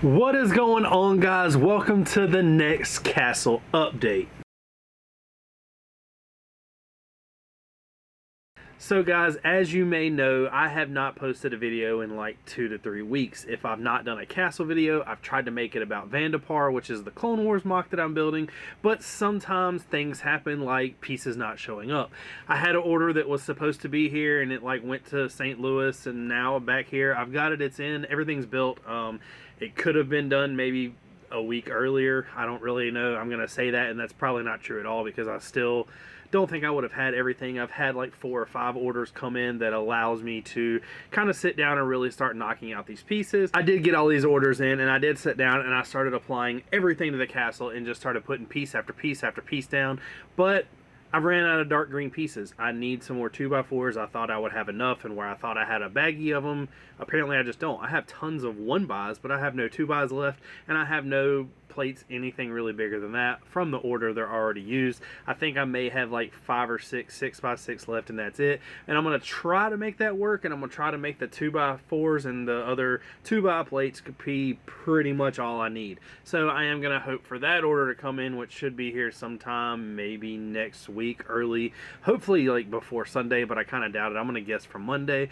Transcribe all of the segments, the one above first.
What is going on, guys? Welcome to the next castle update. So guys, as you may know, I have not posted a video in like 2 to 3 weeks. If I've not done a castle video, I've tried to make it about Vandapar, which is the Clone Wars mock that I'm building, but sometimes things happen like pieces not showing up. I had an order that was supposed to be here and it like went to St. Louis, and now back here, I've got it, it's in, everything's built. It could have been done maybe a week earlier. I don't really know. I'm going to say that, and that's probably not true at all because I still don't think I would have had everything. I've had like 4 or 5 orders come in that allows me to kind of sit down and really start knocking out these pieces. I did get all these orders in, and I did sit down and I started applying everything to the castle and just started putting piece after piece after piece down. But I ran out of dark green pieces. I need some more 2x4s. I thought I would have enough, and where I thought I had a baggie of them, apparently I just don't. I have tons of 1x's, but I have no 2x's left, and I have no plates, anything really bigger than that from the order they're already used. I think I may have like 5 or 6 6x6 left, and that's it. And I'm going to try to make that work, and I'm going to try to make the 2x4s and the other 2x plates be pretty much all I need. So I am going to hope for that order to come in, which should be here sometime maybe next week, early, hopefully like before Sunday, but I kind of doubt it. I'm going to guess for Monday.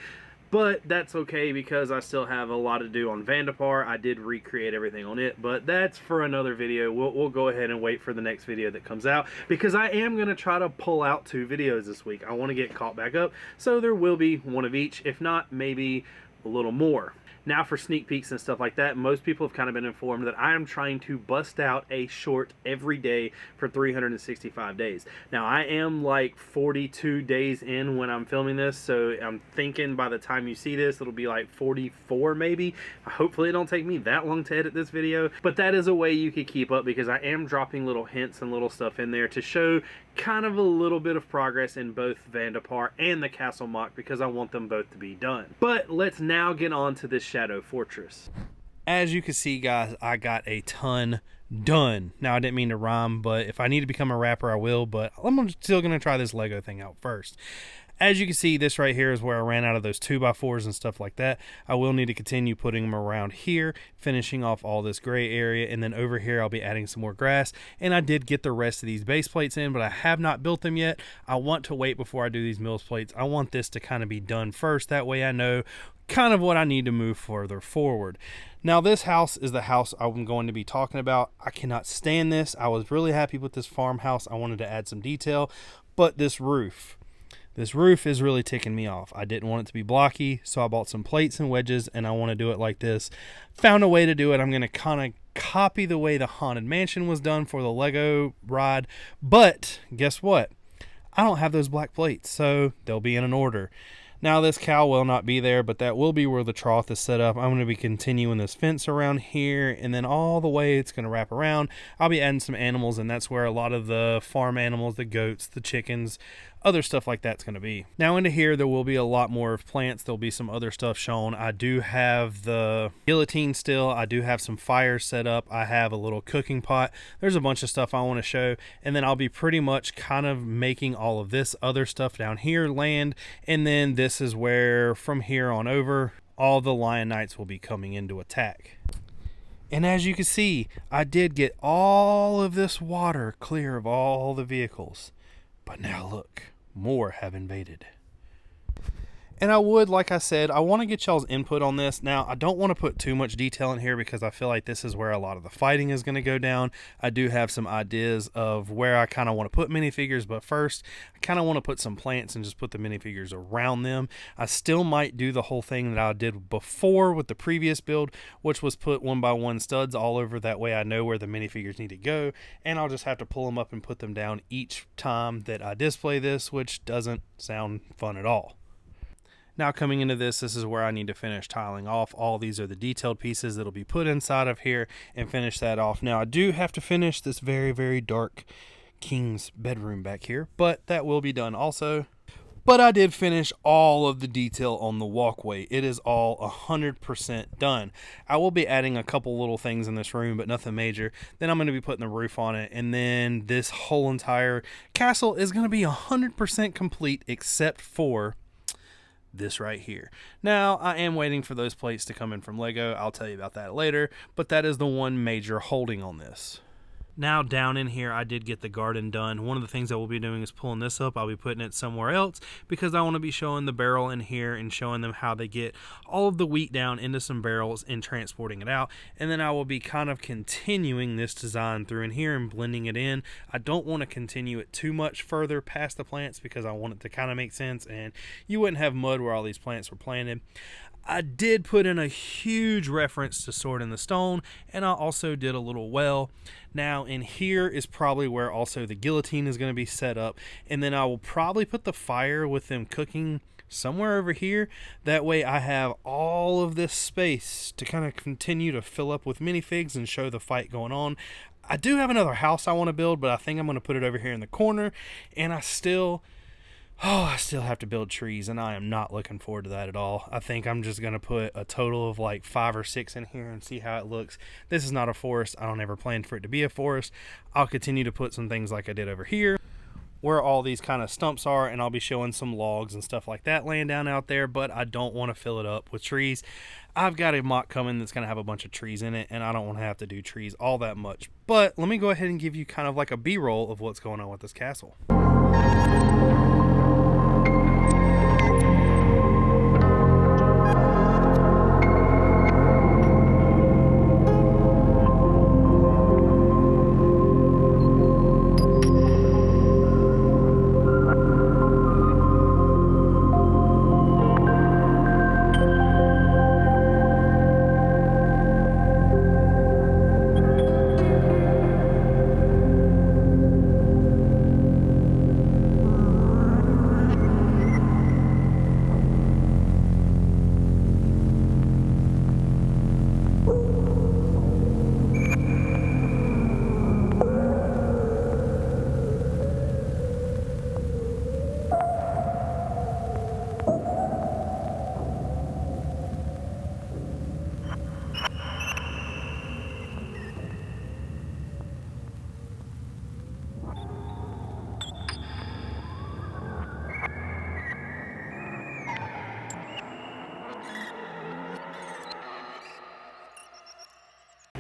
But that's okay because I still have a lot to do on Vandapar. I did recreate everything on it, but that's for another video. We'll go ahead and wait for the next video that comes out because I am going to try to pull out 2 videos this week. I want to get caught back up, so there will be one of each. If not, maybe a little more. Now for sneak peeks and stuff like that, most people have kind of been informed that I am trying to bust out a short every day for 365 days. Now I am like 42 days in when I'm filming this, so I'm thinking by the time you see this, it'll be like 44 maybe. Hopefully it don't take me that long to edit this video, but that is a way you could keep up because I am dropping little hints and little stuff in there to show kind of a little bit of progress in both Vandapar and the Castle Mock because I want them both to be done. But let's now get on to this Shadow Fortress. As you can see, guys, I got a ton done. Now, I didn't mean to rhyme, but if I need to become a rapper, I will, but I'm still going to try this Lego thing out first. As you can see, this right here is where I ran out of those 2x4s and stuff like that. I will need to continue putting them around here, finishing off all this gray area, and then over here I'll be adding some more grass. And I did get the rest of these base plates in, but I have not built them yet. I want to wait before I do these mills plates. I want this to kind of be done first. That way I know kind of what I need to move further forward. Now this house is the house I'm going to be talking about. I cannot stand this. I was really happy with this farmhouse. I wanted to add some detail, but this roof is really ticking me off. I didn't want it to be blocky, so I bought some plates and wedges, and I want to do it like this. Found a way to do it. I'm going to kind of copy the way the Haunted Mansion was done for the Lego ride, but guess what? I don't have those black plates, so they'll be in an order. Now this cow will not be there, but that will be where the trough is set up. I'm going to be continuing this fence around here, and then all the way it's going to wrap around. I'll be adding some animals, and that's where a lot of the farm animals, the goats, the chickens, other stuff like that's going to be. Now into here, there will be a lot more of plants. There'll be some other stuff shown. I do have the guillotine still. I do have some fires set up. I have a little cooking pot. There's a bunch of stuff I want to show, and then I'll be pretty much kind of making all of this other stuff down here land, and then this is where from here on over all the Lion Knights will be coming in to attack. And as you can see, I did get all of this water clear of all the vehicles. But now look, more have invaded. And I would, like I said, I want to get y'all's input on this. Now, I don't want to put too much detail in here because I feel like this is where a lot of the fighting is going to go down. I do have some ideas of where I kind of want to put minifigures, but first, I kind of want to put some plants and just put the minifigures around them. I still might do the whole thing that I did before with the previous build, which was put 1x1 studs all over. That way I know where the minifigures need to go, and I'll just have to pull them up and put them down each time that I display this, which doesn't sound fun at all. Now coming into this is where I need to finish tiling off. All these are the detailed pieces that'll be put inside of here and finish that off. Now I do have to finish this very, very dark king's bedroom back here, but that will be done also. But I did finish all of the detail on the walkway. It is all 100% done. I will be adding a couple little things in this room, but nothing major. Then I'm going to be putting the roof on it, and then this whole entire castle is going to be 100% complete except for this right here. Now, I am waiting for those plates to come in from Lego. I'll tell you about that later, but that is the one major holding on this. Now down in here, I did get the garden done. One of the things I will be doing is pulling this up. I'll be putting it somewhere else because I want to be showing the barrel in here and showing them how they get all of the wheat down into some barrels and transporting it out. And then I will be kind of continuing this design through in here and blending it in. I don't want to continue it too much further past the plants because I want it to kind of make sense and you wouldn't have mud where all these plants were planted. I did put in a huge reference to Sword in the Stone, and I also did a little well. Now in here is probably where also the guillotine is going to be set up, and then I will probably put the fire with them cooking somewhere over here. That way I have all of this space to kind of continue to fill up with minifigs and show the fight going on. I do have another house I want to build, but I think I'm going to put it over here in the corner, and I still have to build trees, and I am not looking forward to that at all. I think I'm just going to put a total of like 5 or 6 in here and see how it looks. This is not a forest. I don't ever plan for it to be a forest. I'll continue to put some things like I did over here where all these kind of stumps are, and I'll be showing some logs and stuff like that laying down out there, but I don't want to fill it up with trees. I've got a mock coming that's going to have a bunch of trees in it, and I don't want to have to do trees all that much. But let me go ahead and give you kind of like a B-roll of what's going on with this castle.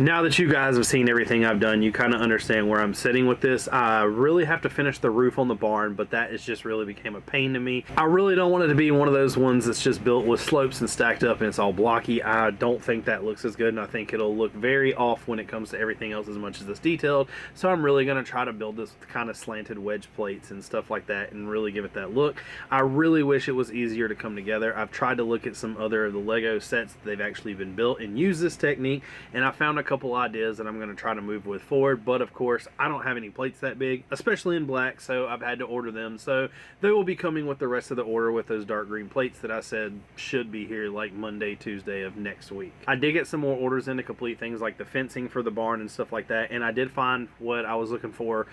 Now that you guys have seen everything I've done, you kind of understand where I'm sitting with this. I really have to finish the roof on the barn, but that is just really became a pain to me. I really don't want it to be one of those ones that's just built with slopes and stacked up and it's all blocky. I don't think that looks as good, and I think it'll look very off when it comes to everything else as much as it's detailed. So I'm really going to try to build this with kind of slanted wedge plates and stuff like that and really give it that look. I really wish it was easier to come together. I've tried to look at some other of the Lego sets that they've actually been built and use this technique, and I found a couple ideas that I'm going to try to move with forward, but of course I don't have any plates that big, especially in black, so I've had to order them. So they will be coming with the rest of the order with those dark green plates that I said should be here like Monday, Tuesday of next week. I did get some more orders in to complete things like the fencing for the barn and stuff like that, and I did find what I was looking for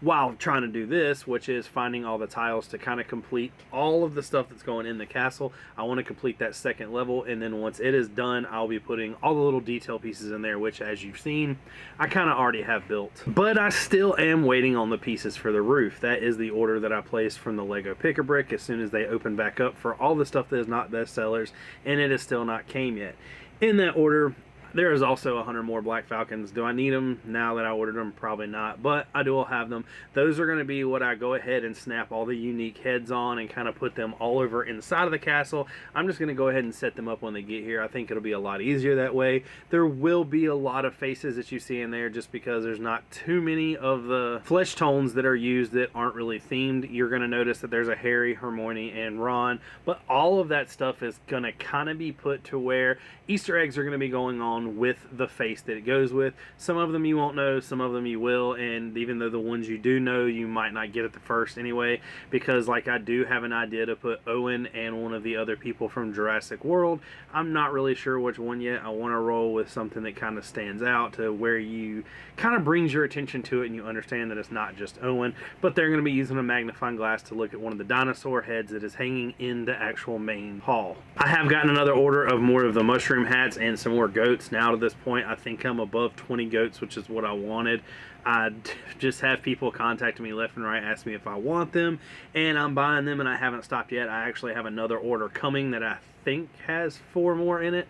while trying to do this, which is finding all the tiles to kind of complete all of the stuff that's going in the castle. I want to complete that second level, and then once it is done, I'll be putting all the little detail pieces in there, which, as you've seen, I kind of already have built. But I still am waiting on the pieces for the roof. That is the order that I placed from the Lego Pick-a-Brick as soon as they open back up for all the stuff that is not bestsellers, and it is still not came yet. In that order, there is also 100 more Black Falcons. Do I need them now that I ordered them? Probably not, but I do have them. Those are going to be what I go ahead and snap all the unique heads on and kind of put them all over inside of the castle. I'm just going to go ahead and set them up when they get here. I think it'll be a lot easier that way. There will be a lot of faces that you see in there just because there's not too many of the flesh tones that are used that aren't really themed. You're going to notice that there's a Harry, Hermione, and Ron, but all of that stuff is going to kind of be put to where Easter eggs are going to be going on with the face that it goes with. Some of them you won't know, some of them you will, and even though the ones you do know, you might not get it the first anyway, because like I do have an idea to put Owen and one of the other people from Jurassic World. I'm not really sure which one yet. I want to roll with something that kind of stands out to where you kind of brings your attention to it and you understand that it's not just Owen, but they're going to be using a magnifying glass to look at one of the dinosaur heads that is hanging in the actual main hall. I have gotten another order of more of the mushroom hats and some more goats. goats. Now to this point, I think I'm above 20 goats, which is what I wanted. I just have people contacting me left and right, ask me if I want them, and I'm buying them, and I haven't stopped yet. I actually have another order coming that I think has 4 more in it.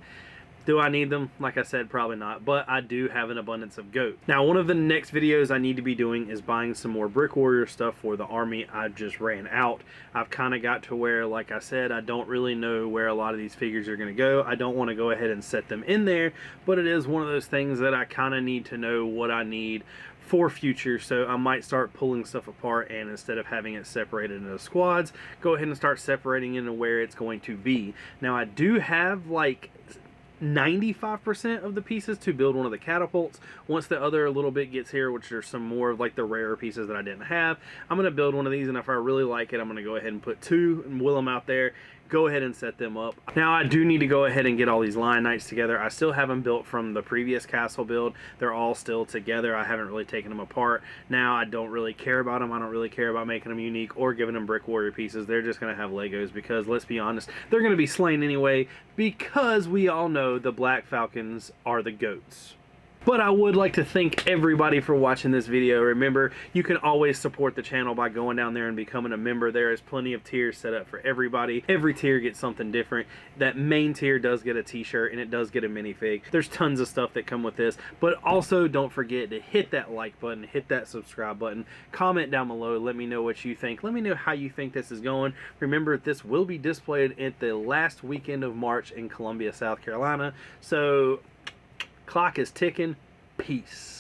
Do I need them? Like I said, probably not, but I do have an abundance of goat. Now, one of the next videos I need to be doing is buying some more Brick Warrior stuff for the army. I just ran out. I've kind of got to where, like I said, I don't really know where a lot of these figures are going to go. I don't want to go ahead and set them in there, but it is one of those things that I kind of need to know what I need for future, so I might start pulling stuff apart, and instead of having it separated into squads, go ahead and start separating into where it's going to be. Now, I do have like 95% of the pieces to build one of the catapults. Once the other little bit gets here, which are some more of like the rarer pieces that I didn't have, I'm going to build one of these, and if I really like it, I'm going to go ahead and put 2 and wheel them out there, go ahead and set them up. Now, I do need to go ahead and get all these Lion Knights together. I still have them built from the previous castle build. They're all still together. I haven't really taken them apart. Now, I don't really care about them. I don't really care about making them unique or giving them Brick Warrior pieces. They're just going to have Legos because, let's be honest, they're going to be slain anyway, because we all know the Black Falcons are the goats. But I would like to thank everybody for watching this video. Remember, you can always support the channel by going down there and becoming a member. There is plenty of tiers set up for everybody. Every tier gets something different. That main tier does get a t-shirt, and it does get a minifig. There's tons of stuff that come with this. But also, don't forget to hit that like button, hit that subscribe button, comment down below, let me know what you think. Let me know how you think this is going. Remember, this will be displayed at the last weekend of March in Columbia, South Carolina. So, clock is ticking. Peace.